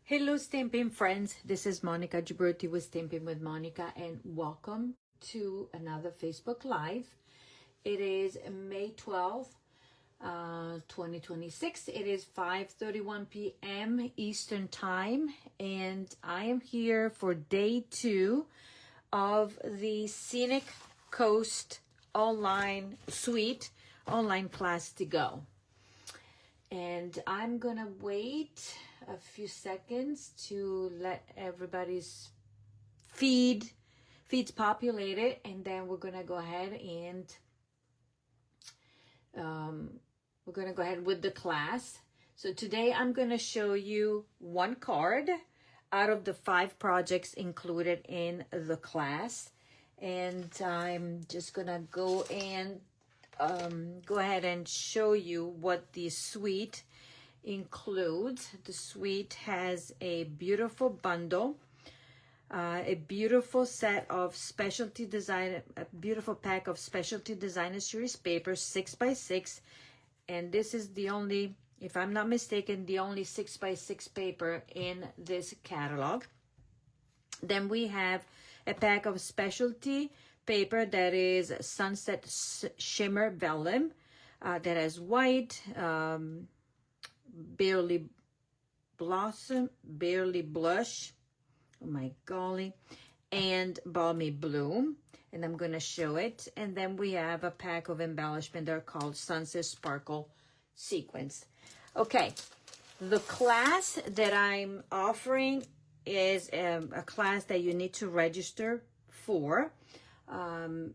Hello Stamping friends, this is Monica Gibberti with Stamping with Monica and welcome to another Facebook Live. It is May 12th, 2026. It is 5:31 p.m. Eastern Time and I am here for day 2 of the Scenic Coast online suite online class to go. And I'm gonna wait a few seconds to let everybody's feeds populated, and then we're gonna go ahead and with the class. So today I'm gonna show you one card out of the 5 projects included in the class, and I'm just gonna go ahead and show you what the suite includes. The suite has a beautiful bundle, a beautiful set of specialty design, a beautiful pack of specialty designer series papers, 6x6, and this is the only, if I'm not mistaken, the only 6x6 paper in this catalog. Then we have a pack of specialty paper that is Sunset Shimmer Vellum, that has white, Barely Blossom, Barely Blush, oh my golly, and Balmy Bloom, and I'm going to show it. And then we have a pack of embellishment that are called Sunset Sparkle Sequence. Okay, the class that I'm offering is a class that you need to register for.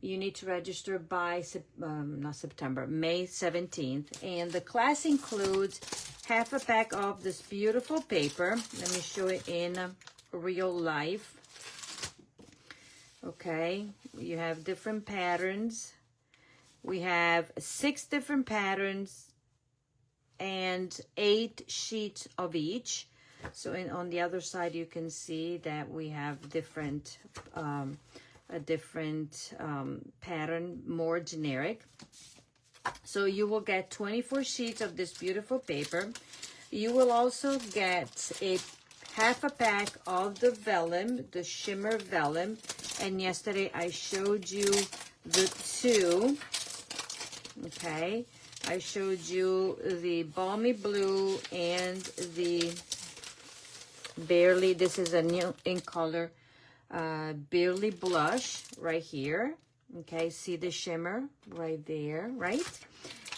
You need to register by May 17th, and the class includes half a pack of this beautiful paper. Let me show it in real life. Okay, you have different patterns. We have 6 different patterns and 8 sheets of each. So on the other side you can see that we have different a different pattern, more generic. So you will get 24 sheets of this beautiful paper. You will also get half a pack of the vellum, the shimmer vellum, and yesterday I showed you the 2. Okay, I showed you the Balmy Blue and the Barely, this is a new in color, Barely Blush right here. Okay, see the shimmer right there, right?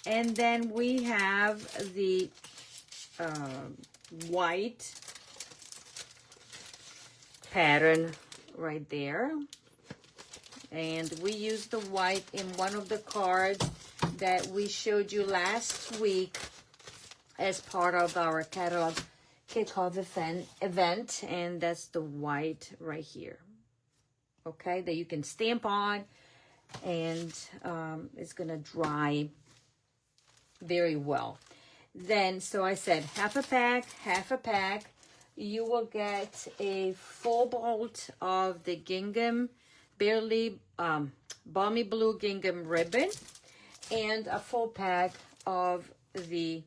And then we have the white pattern right there. And we used the white in one of the cards that we showed you last week as part of our catalog kickoff event, and that's the white right here. Okay, that you can stamp on, and it's gonna dry very well. Then, so I said half a pack. You will get a full bolt of the gingham, Barely Balmy Blue gingham ribbon, and a full pack of the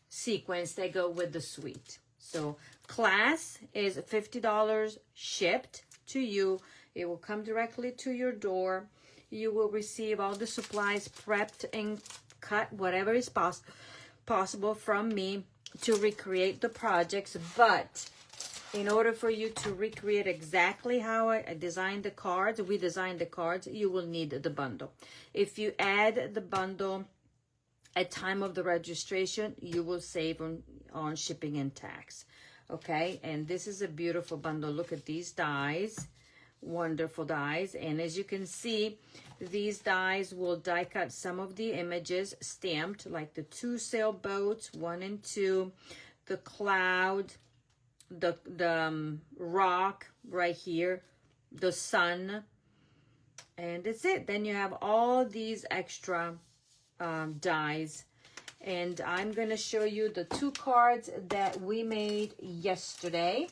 sequins that go with the suite. So class is $50 shipped to you. It will come directly to your door. You will receive all the supplies prepped and cut, whatever is possible from me to recreate the projects. But in order for you to recreate exactly how I designed the cards, we designed the cards, you will need the bundle. If you add the bundle at time of the registration, you will save on shipping and tax. Okay, and this is a beautiful bundle. Look at these dies, wonderful dies. And as you can see, these dies will die cut some of the images stamped, like the 2 sailboats, 1 and 2, the cloud, the rock right here, the sun, and that's it. Then you have all these extra dies, and I'm going to show you the 2 cards that we made yesterday,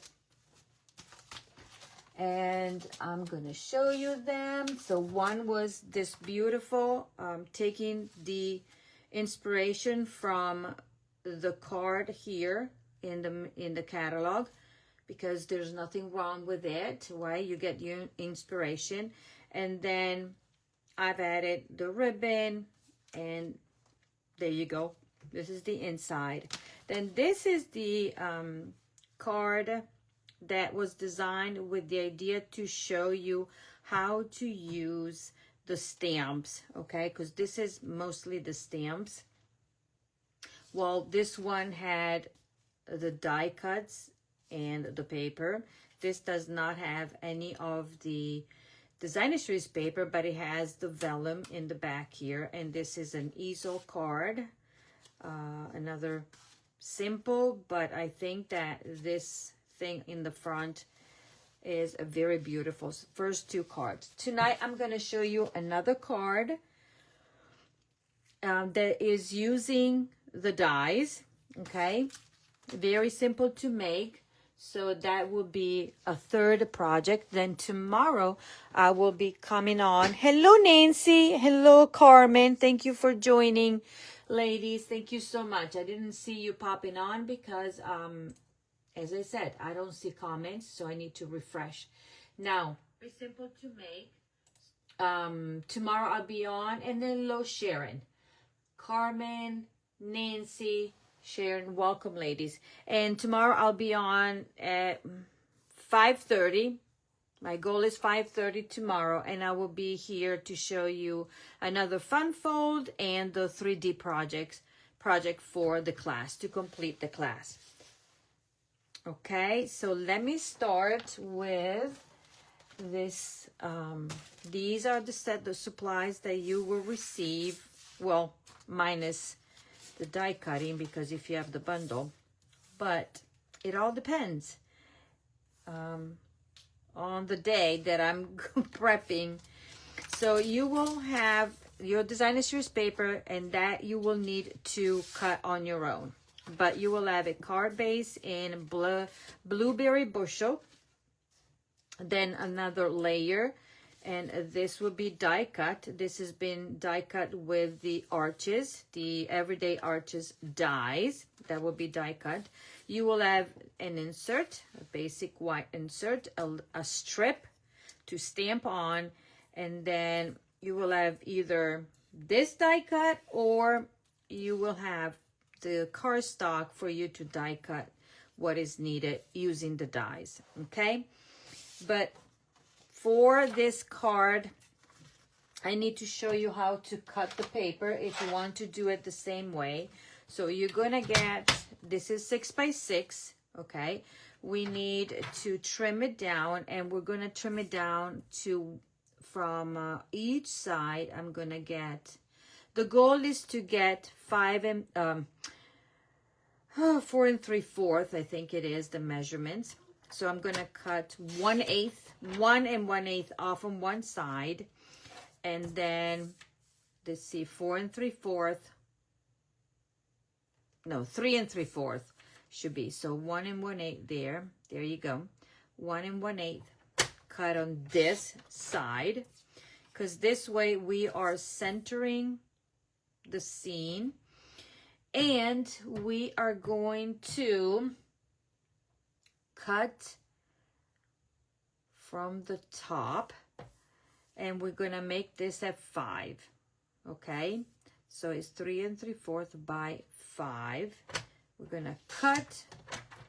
and I'm going to show you them. So one was this beautiful, taking the inspiration from the card here in the catalog, because there's nothing wrong with it, right? You get your inspiration. And then I've added the ribbon, and there you go. This is the inside. Then this is the card that was designed with the idea to show you how to use the stamps, okay? Because this is mostly the stamps. Well, this one had the die cuts and the paper. This does not have any of the designer series paper, but it has the vellum in the back here. And this is an easel card. Another simple, but I think that this thing in the front is a very beautiful. First two cards. Tonight I'm going to show you another card that is using the dies, okay? Very simple to make. So that will be a third project. Then tomorrow I will be coming on. Hello, Nancy. Hello, Carmen. Thank you for joining, ladies. Thank you so much. I didn't see you popping on because, as I said, I don't see comments, so I need to refresh. Now, very simple to make. Tomorrow I'll be on, and then hello, Sharon, Carmen, Nancy, Sharon, welcome, ladies. And tomorrow I'll be on at 5:30. My goal is 5:30 tomorrow, and I will be here to show you another fun fold and the 3D project for the class, to complete the class. Okay, so let me start with this. These are the supplies that you will receive, well, minus the die cutting, because if you have the bundle, but it all depends on the day that I'm prepping. So you will have your designer series paper, and that you will need to cut on your own, but you will have a card base in blueberry bushel, then another layer, and this will be die cut. This has been die cut with the arches, the everyday arches dies. That will be die cut. You will have an insert, a basic white insert, a strip to stamp on, and then you will have either this die cut, or you will have the cardstock for you to die cut what is needed using the dies, okay? But for this card, I need to show you how to cut the paper if you want to do it the same way. So you're gonna get, this is 6 by 6, okay? We need to trim it down, and we're gonna trim it down to, from each side, I'm gonna get, the goal is to get 4 3/4, I think it is, the measurements. So I'm gonna cut 1/8, 1 1/8 off on one side, and then let's see, 4 3/4. No, 3 3/4 should be. So 1 1/8 there. There you go. 1 1/8 cut on this side, because this way we are centering the scene, and we are going to cut from the top, and we're gonna make this at 5, okay? So it's 3 3/4 by 5. We're gonna cut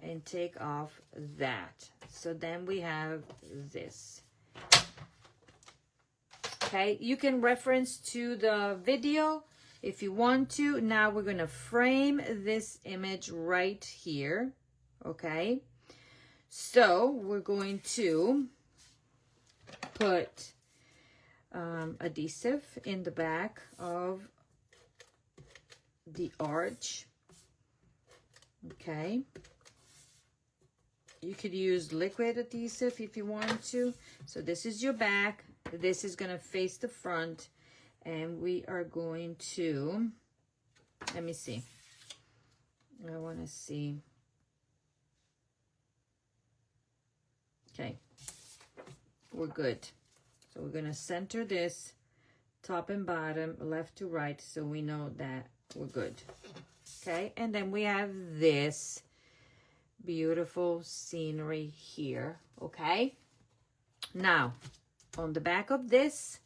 and take off that. So then we have this. Okay, you can reference to the video if you want to. Now we're gonna frame this image right here, okay? So we're going to put adhesive in the back of the arch, okay? You could use liquid adhesive if you want to. So this is your back. This is going to face the front, and we are going to, let me see. I want to see. Okay, we're good. So we're going to center this top and bottom, left to right, so we know that we're good. Okay, and then we have this beautiful scenery here, okay? Now, on the back of this,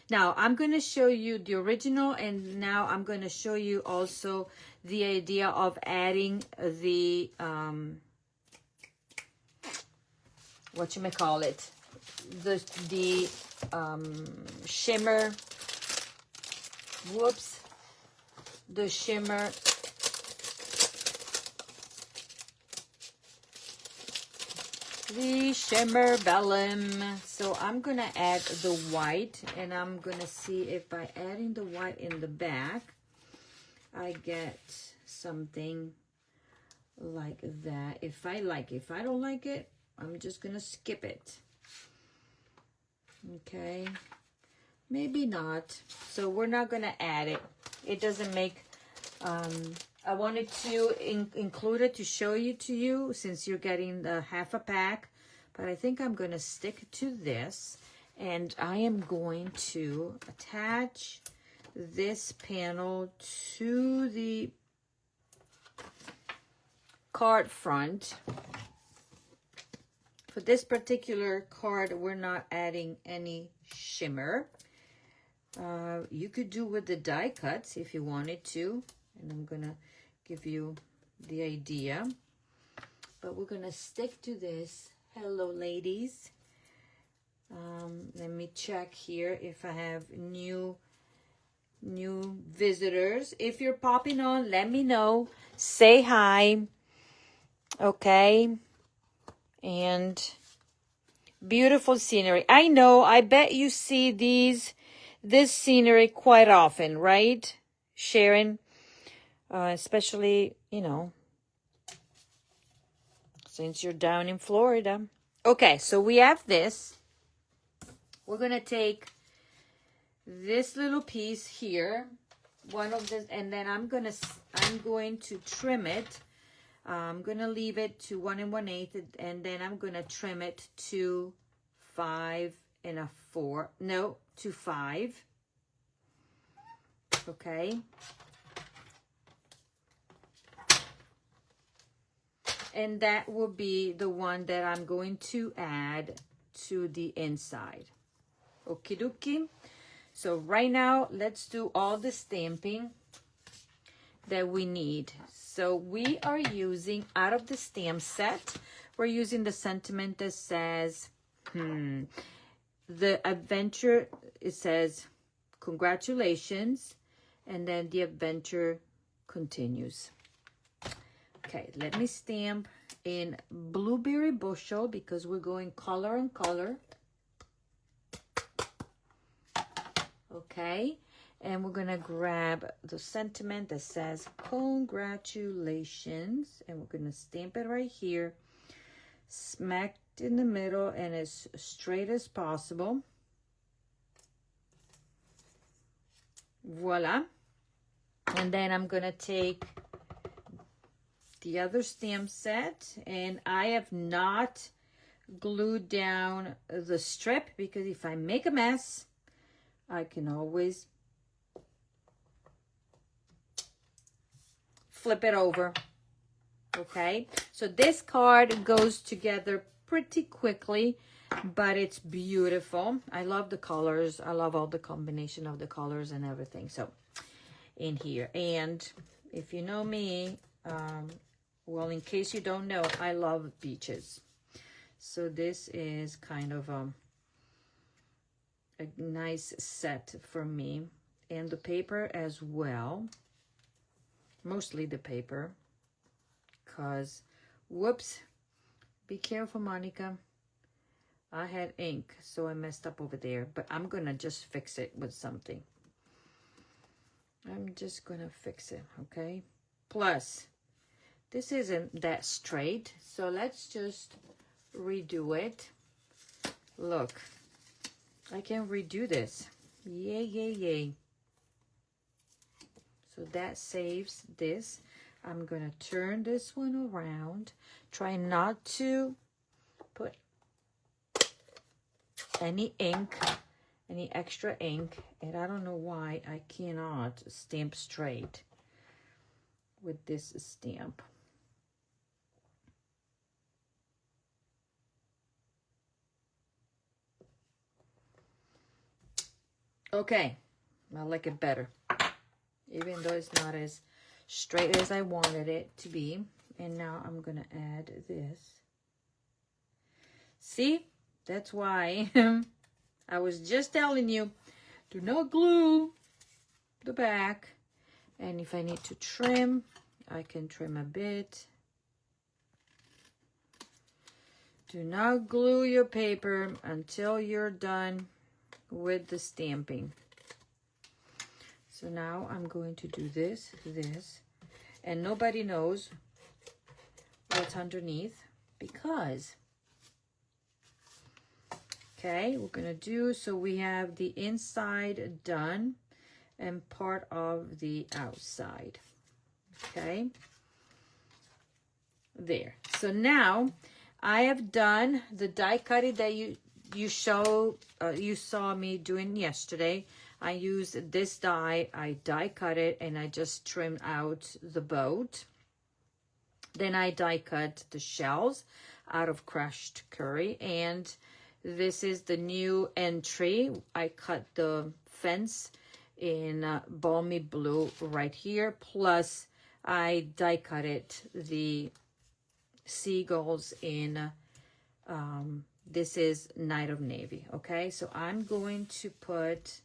now I'm going to show you the original, and now I'm going to show you also the idea of adding the, whatchamacallit, the shimmer, whoops, the shimmer, vellum. So I'm gonna add the white, and I'm gonna see if by adding the white in the back I get something like that. If I like it. If I don't like it, I'm just gonna skip it. Okay, maybe not. So we're not gonna add it. It doesn't make I wanted to include it to show you to you, since you're getting the half a pack, but I think I'm going to stick to this, and I am going to attach this panel to the card front. For this particular card, we're not adding any shimmer. You could do with the die cuts if you wanted to, and I'm gonna give you the idea, but we're gonna stick to this. Hello, ladies. Let me check here if I have new visitors. If you're popping on, let me know. Say hi. Okay. And beautiful scenery. I know, I bet you see this scenery quite often, right, Sharon? Especially, you know, since you're down in Florida. Okay, so we have this. We're going to take this little piece here, one of this, and then I'm going to trim it. I'm going to leave it to 1 1/8, and then I'm going to trim it to 5 1/4. No, to 5. Okay. And that will be the one that I'm going to add to the inside. Okie dokie. So right now, let's do all the stamping that we need. So we are using, out of the stamp set, we're using the sentiment that says, the adventure, it says, congratulations, and then the adventure continues. Okay, let me stamp in Blueberry Bushel because we're going color on color. Okay, and we're gonna grab the sentiment that says congratulations, and we're gonna stamp it right here, smacked in the middle and as straight as possible. Voila. And then I'm gonna take the other stamp set, and I have not glued down the strip because if I make a mess, I can always flip it over. Okay, so this card goes together pretty quickly, but it's beautiful. I love the colors. I love all the combination of the colors and everything. So in here, and if you know me, well, in case you don't know, I love beaches. So this is kind of a nice set for me. And the paper as well. Mostly the paper. Because, whoops, be careful, Monica. I had ink, so I messed up over there. But I'm going to just fix it with something. I'm just going to fix it, okay? Plus, this isn't that straight, so let's just redo it. Look, I can redo this. Yay, yay, yay. So that saves this. I'm going to turn this one around. Try not to put any ink, any extra ink. And I don't know why I cannot stamp straight with this stamp. Okay, I like it better, even though it's not as straight as I wanted it to be. And now I'm gonna add this. See, that's why I was just telling you, do not glue the back. And if I need to trim, I can trim a bit. Do not glue your paper until you're done with the stamping. So now I'm going to do this, and nobody knows what's underneath because, okay, we're gonna do, so we have the inside done and part of the outside, okay? There. So now I have done the die cutting that you saw me doing yesterday. I used this die, I die cut it, and I just trimmed out the boat. Then I die cut the shells out of crushed curry, and this is the new entry. I cut the fence in balmy blue right here, plus I die cut it the seagulls in this is Night of Navy. Okay, so I'm going to put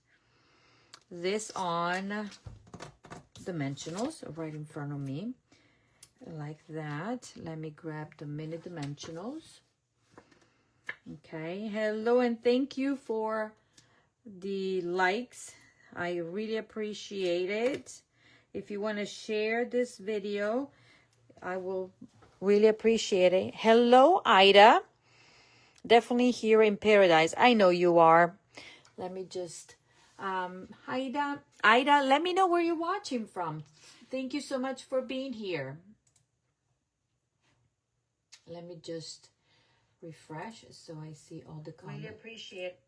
this on dimensionals right in front of me like that. Let me grab the mini dimensionals. Okay, hello and thank you for the likes. I really appreciate it. If you want to share this video, I will really appreciate it. Hello, Ida. Definitely here in paradise. I know you are. Let me just, Ida, let me know where you're watching from. Thank you so much for being here. Let me just refresh so I see all the comments. Really appreciate it.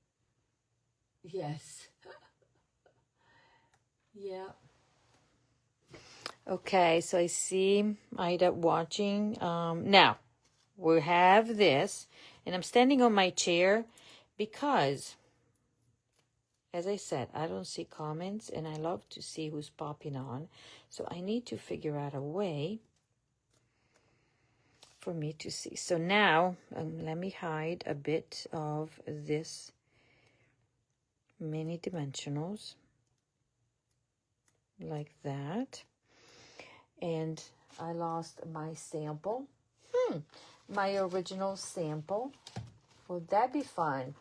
Yes. Yeah. Okay, so I see Ida watching. Now, we have this, and I'm standing on my chair because, as I said, I don't see comments, and I love to see who's popping on. So I need to figure out a way for me to see. So now, let me hide a bit of this mini dimensionals like that. And I lost my sample. My original sample. Will that be fun?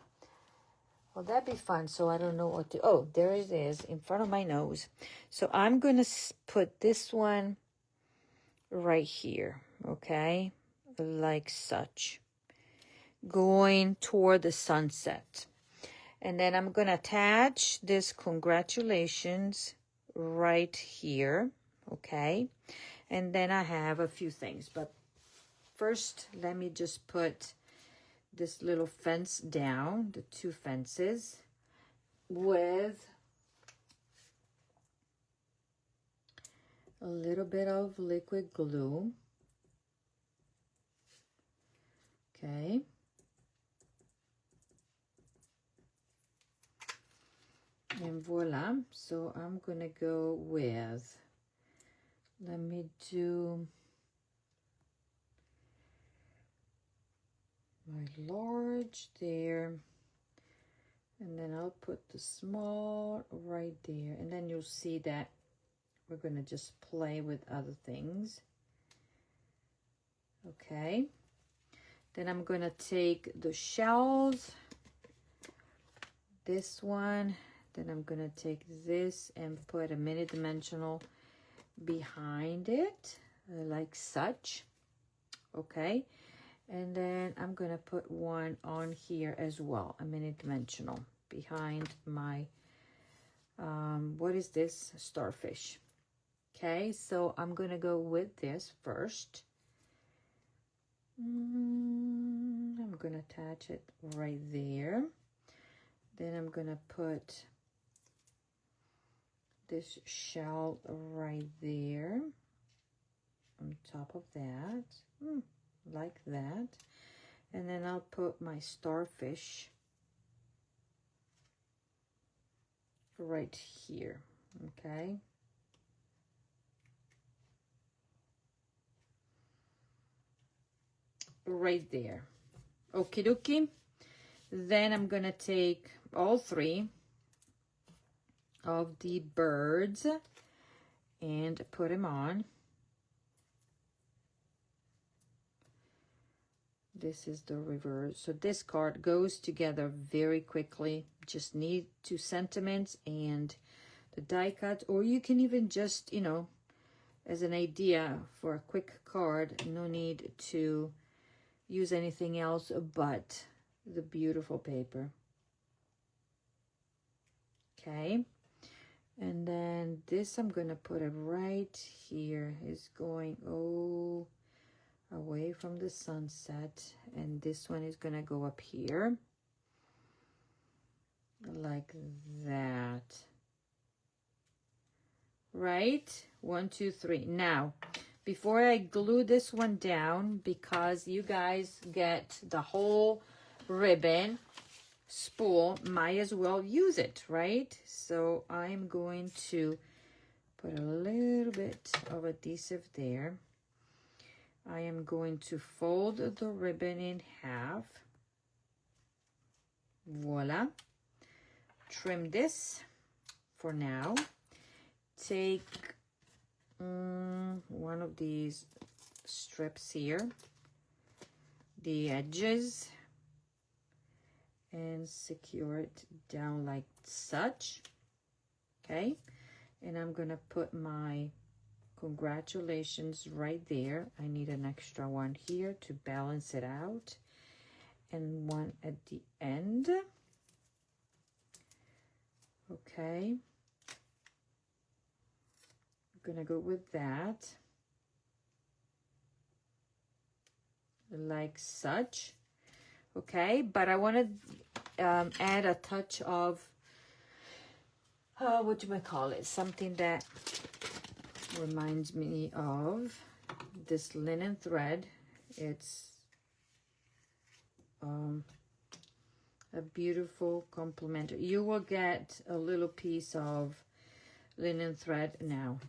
Will that be fun? So I don't know what to... Oh, there it is in front of my nose. So I'm going to put this one right here. Okay? Like such. Going toward the sunset. And then I'm going to attach this congratulations right here. Okay? And then I have a few things. But first, let me just put this little fence down, the two fences, with a little bit of liquid glue. Okay. And voila. So I'm going to go with, let me do my large there. And then I'll put the small right there. And then you'll see that we're going to just play with other things. Okay. Then I'm going to take the shells, this one, then I'm going to take this and put a mini dimensional behind it, like such. Okay. And then I'm going to put one on here as well, a mini dimensional behind my, what is this? Starfish. Okay, so I'm going to go with this first. I'm going to attach it right there. Then I'm going to put this shell right there on top of that, like that. And then I'll put my starfish right here, okay? Right there. Okie dokie. Then I'm gonna take all 3 of the birds and put them on. This is the reverse. So this card goes together very quickly. Just need 2 sentiments and the die cut, or you can even just, you know, as an idea for a quick card, no need to use anything else but the beautiful paper. Okay, and then this I'm gonna put it right here. Is going away from the sunset, and this one is gonna go up here like that. Right, 1, 2, 3. Now before I glue this one down, because you guys get the whole ribbon spool, might as well use it, right? So I'm going to put a little bit of adhesive there. I am going to fold the ribbon in half. Voila. Trim this for now. Take one of these strips here, the edges, and secure it down like such. Okay, and I'm gonna put my congratulations right there. I need an extra one here to balance it out, and one at the end. Okay, I'm gonna go with that like such. Okay, but I want to add a touch of what do I call it, something that reminds me of this linen thread. It's a beautiful complement. You will get a little piece of linen thread. Now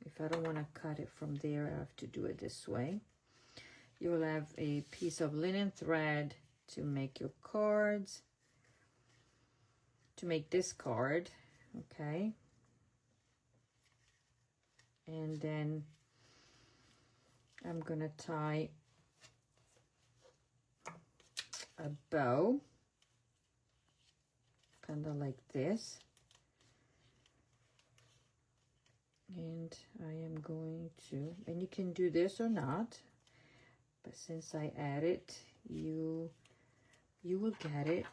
if I don't want to cut it from there, I have to do it this way. You will have a piece of linen thread to make your cards, to make this card. Okay, and then I'm gonna tie a bow kind of like this, and I am going to, and you can do this or not, but since I added, you will get it.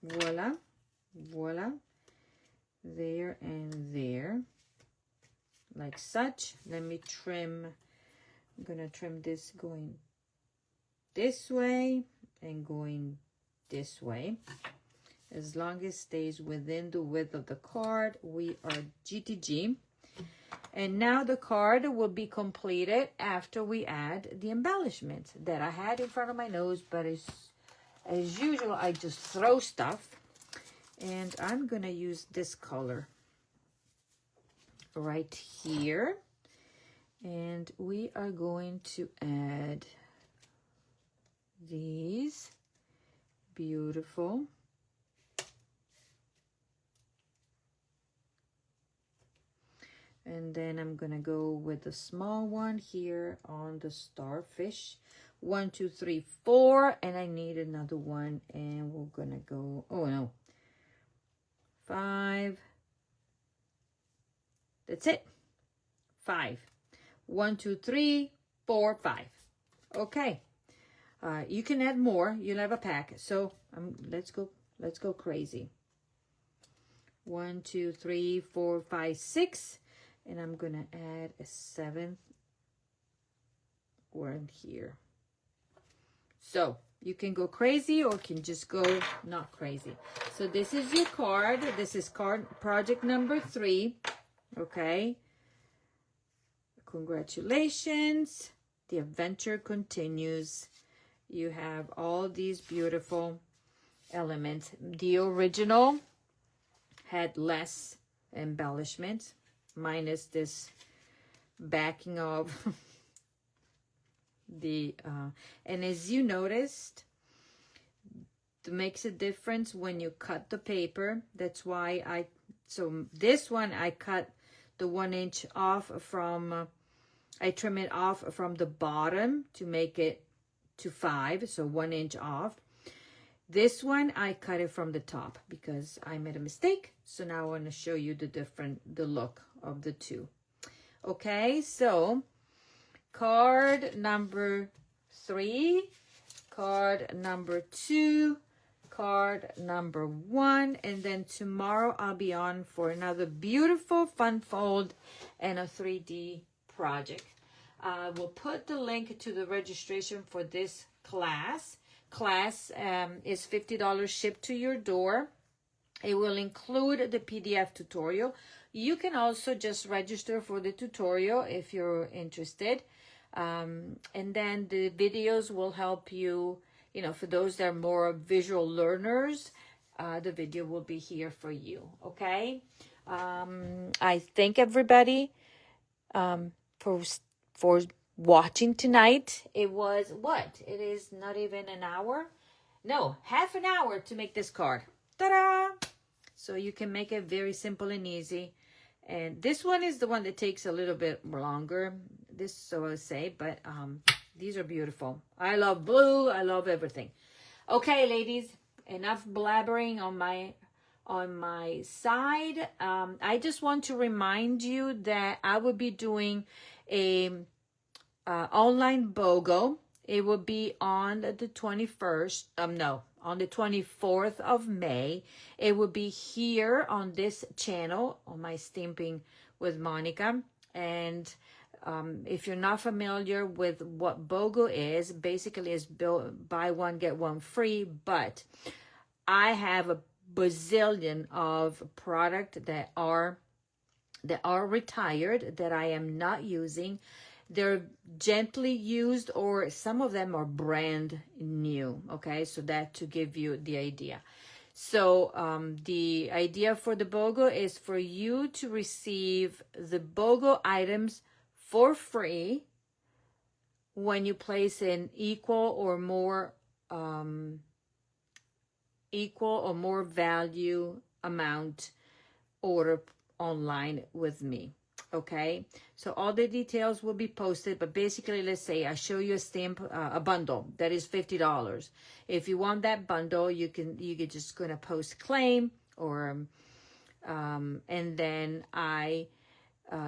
Voila, voila, there and there, like such. Let me trim. I'm gonna trim this going this way and going this way. As long as it stays within the width of the card, we are GTG. And now the card will be completed after we add the embellishment that I had in front of my nose, but as usual, I just throw stuff. And I'm gonna use this color right here. And we are going to add these beautiful and then I'm gonna go with the small one here on the starfish. 1, 2, 3, 4, and I need another one, and we're gonna go, oh no, 5. That's it. 5. 1, 2, 3, 4, 5. Okay. You can add more. You'll have a pack. So let's go crazy. 1, 2, 3, 4, 5, 6, and I'm gonna add a 7th one here. So you can go crazy or can just go not crazy. So this is your card. This is card project number 3. Okay. Congratulations. The adventure continues. You have all these beautiful elements. The original had less embellishments, minus this backing of the and as you noticed, it makes a difference when you cut the paper. That's why so this one I cut the 1 inch off from I trim it off from the bottom to make it to 5, so 1 inch off. This one I cut it from the top because I made a mistake. So now I want to show you the look of the two. Okay, so card number 3, card number 2, card number 1, and then tomorrow I'll be on for another beautiful fun fold and a 3D project. We'll put the link to the registration for this class. Class is $50 shipped to your door. It will include the PDF tutorial. You can also just register for the tutorial if you're interested. And then the videos will help you, you know, for those that are more visual learners, the video will be here for you, okay? I thank everybody for watching tonight. It was what? It is not even an hour? No, half an hour to make this card. Ta-da! So you can make it very simple and easy. And this one is the one that takes a little bit longer. This, so I say, but these are beautiful. I love blue. I love everything. Okay, ladies, enough blabbering on my side. I just want to remind you that I will be doing a online BOGO. It will be on the 21st. On the 24th of May. It will be here on this channel, on my Stamping with Monica. And if you're not familiar with what BOGO is, basically it's buy one, get one free. But I have a bazillion of product that are retired that I am not using. They're gently used, or some of them are brand new. Okay, so that to give you the idea. So the idea for the BOGO is for you to receive the BOGO items for free when you place an equal or more value amount order online with me. Okay, so all the details will be posted, but basically, let's say I show you a stamp, a bundle that is $50. If you want that bundle, you're just gonna post claim, or and then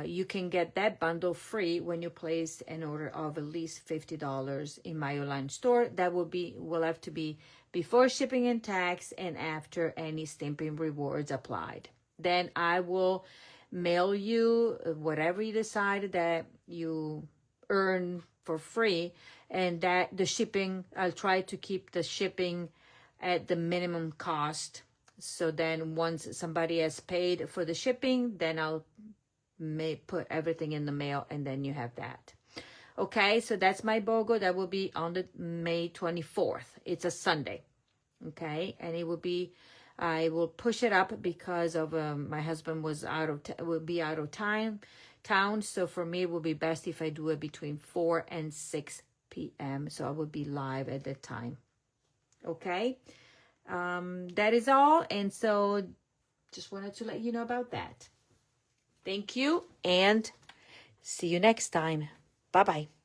you can get that bundle free when you place an order of at least $50 in my online store. That will have to be before shipping and tax and after any stamping rewards applied. Then I will mail you whatever you decide that you earn for free, and that the shipping, I'll try to keep the shipping at the minimum cost. So then once somebody has paid for the shipping, then I'll put everything in the mail, and then you have that. Okay, so that's my BOGO. That will be on the May 24th. It's a Sunday. Okay, and it will be, I will push it up because of my husband will be out of town. So for me, it will be best if I do it between 4 and 6 p.m. So I will be live at that time. Okay, that is all. And so just wanted to let you know about that. Thank you, and see you next time. Bye-bye.